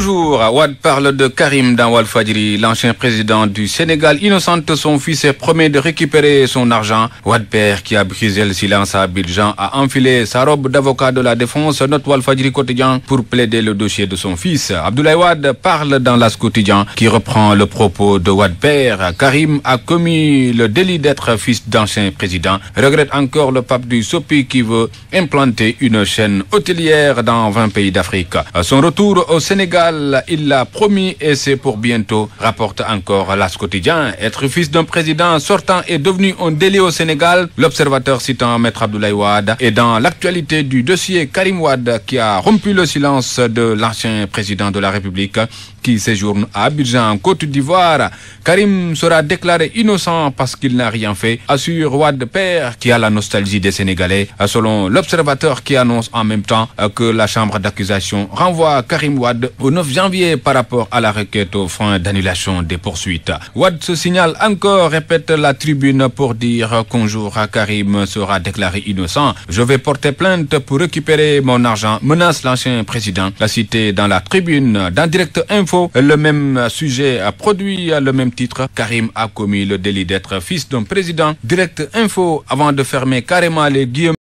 Bonjour, Wade parle de Karim dans Walfadjri. L'ancien président du Sénégal innocente son fils et promet de récupérer son argent. Wade père, qui a brisé le silence à Abidjan, a enfilé sa robe d'avocat de la défense, note Walfadjri quotidien, pour plaider le dossier de son fils. Abdoulaye Wade parle dans l'As quotidien, qui reprend le propos de Wade père. Karim a commis le délit d'être fils d'ancien président. Regrette encore le pape du Sopi qui veut implanter une chaîne hôtelière dans 20 pays d'Afrique. À son retour au Sénégal, il l'a promis et c'est pour bientôt, rapporte encore l'As quotidien. Être fils d'un président sortant est devenu un délit au Sénégal. L'observateur citant Maître Abdoulaye Wade est dans l'actualité du dossier Karim Wade qui a rompu le silence de l'ancien président de la République qui séjourne à Abidjan en Côte d'Ivoire. Karim sera déclaré innocent parce qu'il n'a rien fait, assure Wade père qui a la nostalgie des Sénégalais, selon l'observateur qui annonce en même temps que la chambre d'accusation renvoie Karim Wade au 9 janvier par rapport à la requête au frein d'annulation des poursuites. Wade se signale encore, répète la tribune pour dire qu'un jour Karim sera déclaré innocent. Je vais porter plainte pour récupérer mon argent, menace l'ancien président. La cité dans la tribune, dans Direct Info, le même sujet a produit le même titre. Karim a commis le délit d'être fils d'un président. Direct Info, avant de fermer carrément les guillemets.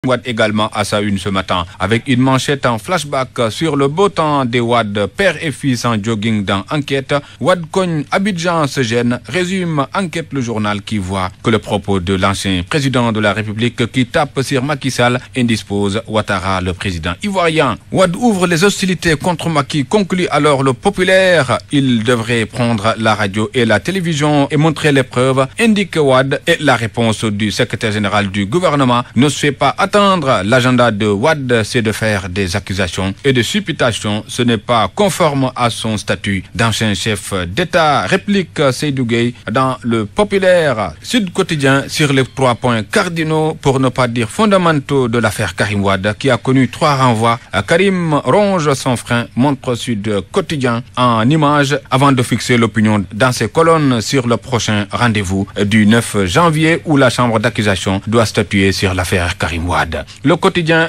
Wade également à sa une ce matin, avec une manchette en flashback sur le beau temps des Wade, père et fils en jogging dans Enquête. Wade cogne, Abidjan se gêne, résume Enquête le journal qui voit que le propos de l'ancien président de la République qui tape sur Macky Sall indispose Ouattara, le président ivoirien. Wade ouvre les hostilités contre Macky, conclut alors le populaire. Il devrait prendre la radio et la télévision et montrer les preuves, indique Wade, et la réponse du secrétaire général du gouvernement ne se fait pas attendre. L'agenda de Wade, c'est de faire des accusations et de supputations. Ce n'est pas conforme à son statut d'ancien chef d'État, réplique Seydou Gueye dans le populaire. Sud Quotidien sur les 3 points cardinaux, pour ne pas dire fondamentaux, de l'affaire Karim Wade, qui a connu 3 renvois. Karim ronge son frein, montre Sud Quotidien en images, avant de fixer l'opinion dans ses colonnes sur le prochain rendez-vous du 9 janvier où la chambre d'accusation doit statuer sur l'affaire Karim Wade. Le quotidien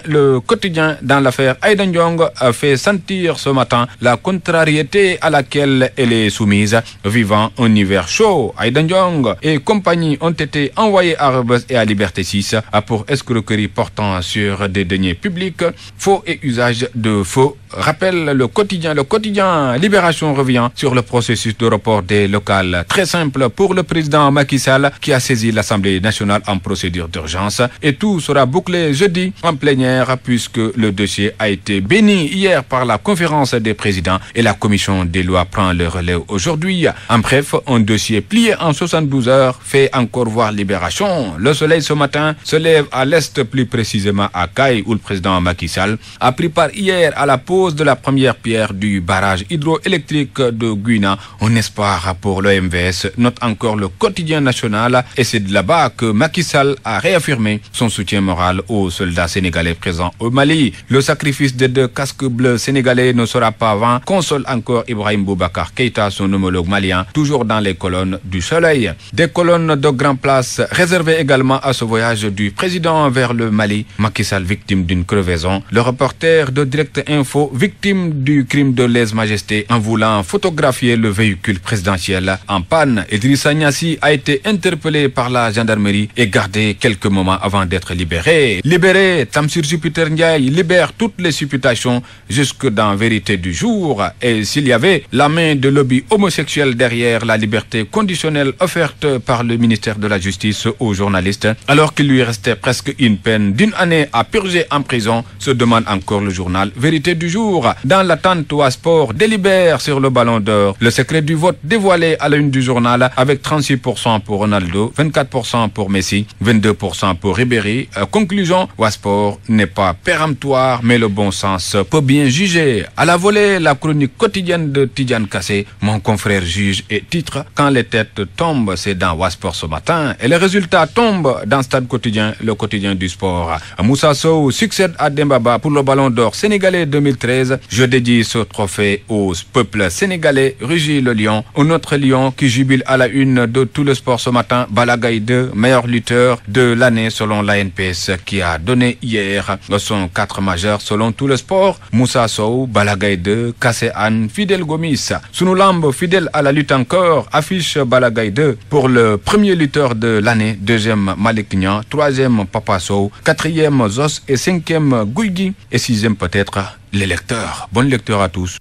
dans l'affaire Aïda Ndiong fait sentir ce matin la contrariété à laquelle elle est soumise, vivant un hiver chaud. Aïda Ndiong et compagnie ont été envoyés à Rebeuss et à Liberté 6 pour escroquerie portant sur des deniers publics, faux et usage de faux. Rappelle le quotidien Libération revient sur le processus de report des locales. Très simple pour le président Macky Sall qui a saisi l'Assemblée nationale en procédure d'urgence, et tout sera bouclé jeudi en plénière puisque le dossier a été béni hier par la conférence des présidents et la commission des lois prend le relais aujourd'hui. En bref, un dossier plié en 72 heures fait encore voir Libération. Le soleil ce matin se lève à l'est, plus précisément à Kay, où le président Macky Sall a pris part hier à la pose de la première pierre du barrage hydroélectrique de Guyana. Un espoir pour l'OMVS, note encore le quotidien national, et c'est de là-bas que Macky Sall a réaffirmé son soutien moral aux soldats sénégalais présents au Mali. Le sacrifice des 2 casques bleus sénégalais ne sera pas vain, console encore Ibrahim Boubacar Keïta, son homologue malien, toujours dans les colonnes du soleil. Des colonnes de grand place réservées également à ce voyage du président vers le Mali. Macky Sall victime d'une crevaison. Le reporter de Direct Info victime du crime de lèse-majesté en voulant photographier le véhicule présidentiel en panne. Idrissa Niassi a été interpellé par la gendarmerie et gardé quelques moments avant d'être libéré. Libéré, Tamsir Jupiter Ndiaye libère toutes les supputations jusque dans vérité du jour. Et s'il y avait la main de lobby homosexuel derrière la liberté conditionnelle offerte par le ministère de la Justice aux journalistes, alors qu'il lui restait presque une peine d'1 année à purger en prison, se demande encore le journal Vérité du jour. Dans l'attente, Sport délibère sur le ballon d'or. Le secret du vote dévoilé à la une du journal, avec 36% pour Ronaldo, 24% pour Messi, 22% pour Ribéry. Conclusion conclusion, Wasport n'est pas péremptoire, mais le bon sens peut bien juger. À la volée, la chronique quotidienne de Tidiane Kassé, mon confrère juge et titre. Quand les têtes tombent, c'est dans Wasport ce matin. Et les résultats tombent dans Stade Quotidien, le quotidien du sport. Moussa Sow succède à Dembaba pour le Ballon d'Or sénégalais 2013. Je dédie ce trophée au peuple sénégalais. Rugit le lion, un autre lion qui jubile à la une de tout le sport ce matin. Balla Gaye 2, meilleur lutteur de l'année selon l'ANPS, qui a donné hier son 4 majeur selon tout le sport. Moussa Sow, Balla Gaye 2, Kassé Anne, Fidèle Gomis. Sunu Lamb, fidèle à la lutte encore, affiche Balla Gaye 2 pour le premier lutteur de l'année, deuxième Malick Niang, troisième Papa Sow, quatrième Zos et cinquième Guigui et sixième peut-être les lecteurs. Bonne lecture à tous.